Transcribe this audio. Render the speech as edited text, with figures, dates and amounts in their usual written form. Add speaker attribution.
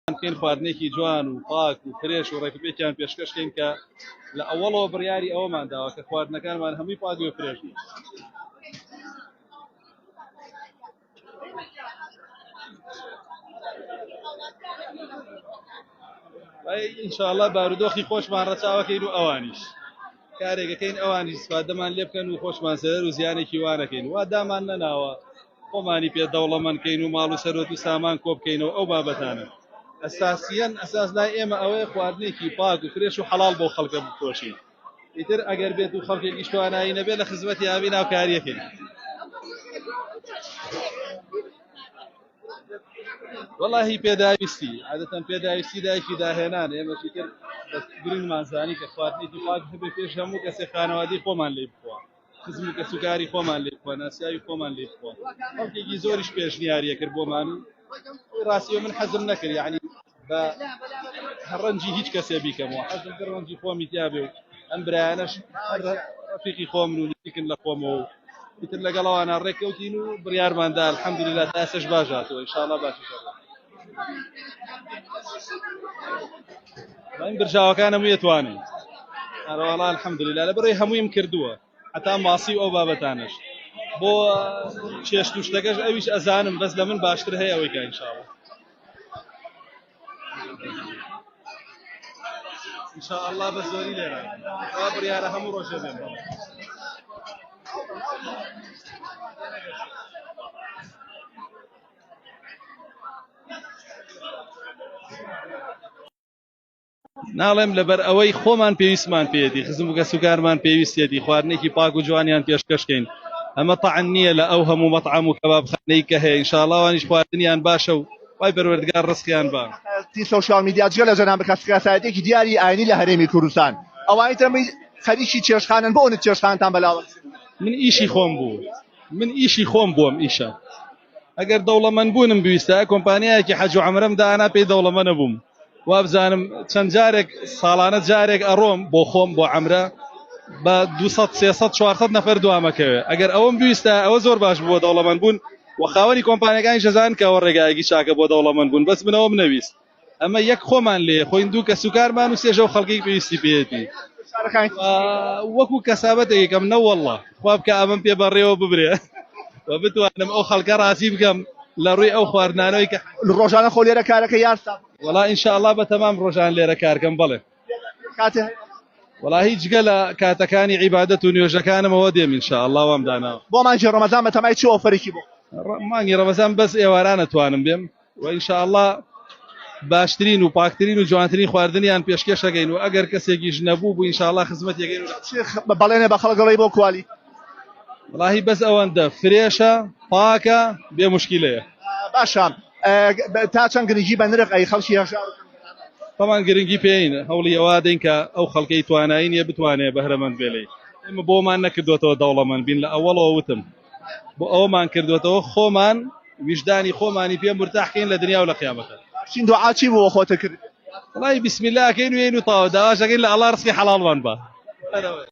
Speaker 1: پێین خواردنێکی جوان و پاک و فرێش و ڕێکوپێکیان پێشکەشکەین کە لە ئەوڵەوە بڕیاری ئەوەمان داوە کە خواردنەکانمان هەمووی پاک و فرێش بن. ئینشاءالله بارودۆخی خۆشمان ڕەچاوەکەین و ئەوانیش کارێکەکەین ئەوانی سپادەمان لێ بکەن و خۆشمان سەر و زیانێکی وانەکەین وا دامان نەناوە خۆمانی پێ دەوڵەمەندکەین و ماڵ و سەرۆت و سامان کۆ بکەینەوە ئەو بابەتانە. ئەساسیەن ئەساس لای ئێمە ئەوەیە خواردنێکی پاک و فرێش و حەڵاڵ بۆ خەڵکە بفرۆشین. ئیتر ئەگەر بێت و خەڵکێکیش توانایی نەبێت لە خزمەتی ئاوی ناوکاریەکەین. والله پێداویستی عادەتەن پێداویستی دایکی داهێنان ئێمەشی تر گرنگمان زانی کە خواردنێکی پاک هەبێ پێش هەموو کەسێک خانەوادی خۆمان لێ بخوا خزم و کەسوکاری خۆمان لێ بخوا ناسیاوی خۆمان لێ بخوا. خەڵکێکی زۆریش پێشنیاریە کرد بۆمان و ڕاستیەوە من حەزم نەکرد یعنی بە ڕەنجی هیچ کەسێ بیکەمەوە حەزم کرد ڕەنجی خۆمی تیا بێ و ئەم برایانەش ڕەفیقی خۆمن و نزیکن لە خۆمەوە و ئیتر لەگەڵەوانە ڕێککەوتین و بڕیارماندا الحەمدوللیلا تا ئێستش باش هاتووە ئینشاءڵڵا باشیش این برژاوەکان هەمووی ئەتوانن هەروەڵا الحەمدوللیلا لە بڕێ هەموویم کردووە حتا ماسی و ئەو بابەتانش بۆ چێشت و شتەکەش ئەویش ئەزانم بەس لە من باشتر هەیە ئەوەی کە ئینشاءڵڵا ئینشاءڵڵا بە زۆری لێرە وا بڕیارە هەموو ڕۆژە بێم. ناڵێم لەبەر ئەوەی خۆمان پێویستمان پێێتی خزم و کەسوکارمان پێویستێتی خواردنێکی پاک و جوانیان پێشکەشکەین ئەمە تەعەن نییە لە ئەو هەموو مەطعەم و کەبابخانەی کە هەیە ئینشاءڵڵا ئەوانیش خواردنیان باشە و وای پەروەردگار ڕزقیان با.
Speaker 2: سۆشیال میدیا جگە لە جەناب کەسایەتێکی دیاری ئاینی لە هەرێمی کوردستان ئەوانی تر خەریکی چێشخانن بۆ ئەوە چێشخانتان بەلاوە
Speaker 1: من ئیشی خۆم بووم ئیشە ئەگەر دەوڵەمەند بوونم بویستە کۆمپانیایەکی حەج و عومرەم دانا پێی دەوڵەمەند نەبووم وابزانم چەند جارێک ساڵانە جارێک ئەڕۆم بۆ خۆم بۆ عەمرە بە 200-300-400 نەفەر دوامەکەوێ ئەگەر ئەوەم بویستە ئەوە زۆر باش بووە دەوڵەمەند بوون و خاوەنی کۆمپانیەکانی شەزان کە ئەوە ڕێگایەکی چاکە بۆ دەوڵەمەند بوون بەس منەوە منەویست ئەمە یەک خۆمان لێ خۆین دوو کەسوکارمان و سێژە و خەڵکی پێویستی پێێتی وەکو کەسابەتێکم نەوەڵڵا خوا بکە ئەمەم پێ بەڕێوە ببرێ و بتوانم ئەو خەڵکە ڕازی بکەم لە ڕووی ئەو خواردنانەوەی کە
Speaker 2: ڕۆژانە خۆ لێرە کارەکە یاستا
Speaker 1: وڵا ئینشاءڵڵا بە تەمام ڕۆژان لێرە کارکەم بڵێ وڵا هیچ گە لە کاتەکانی عیبادەت و نوێژەکانمەوە دێم ئینشاءڵڵا وام داناوە
Speaker 2: بۆ مانگی ڕەمەزان بە تەمای چی ئۆفەرێکی بۆ
Speaker 1: مانگی ڕەمەزان بەس ئێواران ئەتوانم بێم و ئینشاءڵڵا باشترین و پاکترین و جوانترین خواردنیان پێشکەشەکەین و ئەگەر کەسێکیش نەبوو بوو ئینشاءڵڵا خزمەتیەکەین
Speaker 2: بەڵێنێ بە خەڵکەڵی بۆ کوالی
Speaker 1: وڵاهی بەس ئەوەندە فرێشە پاکە بێ موشکیلەیە
Speaker 2: باشە تا چەند گرنگی بە نرخ ئەی خەڵکی هەژار
Speaker 1: تەمان گرنگی پێین هەوڵی ئەوە دەین کە ئەو خەڵکەی توانایی نیە بتوانێت بەهرەمەند بێڵێ ئێمە بۆمان نەکردوێتەوە دەوڵەمەند بین لە ئەوەڵەوە وتم بۆ ئەومان کردوێتەوە خۆمان ویژدانی خۆمانی پێ مرتاحکەین لە دنیا و لە قیامەتە
Speaker 2: چین دوعا چی بۆ خۆتە کرد
Speaker 1: وڵای بسم الله ئەکەین و هێن و تاوە داواشەکەین لە ئەڵڵا ڕزقی حەڵاڵمان با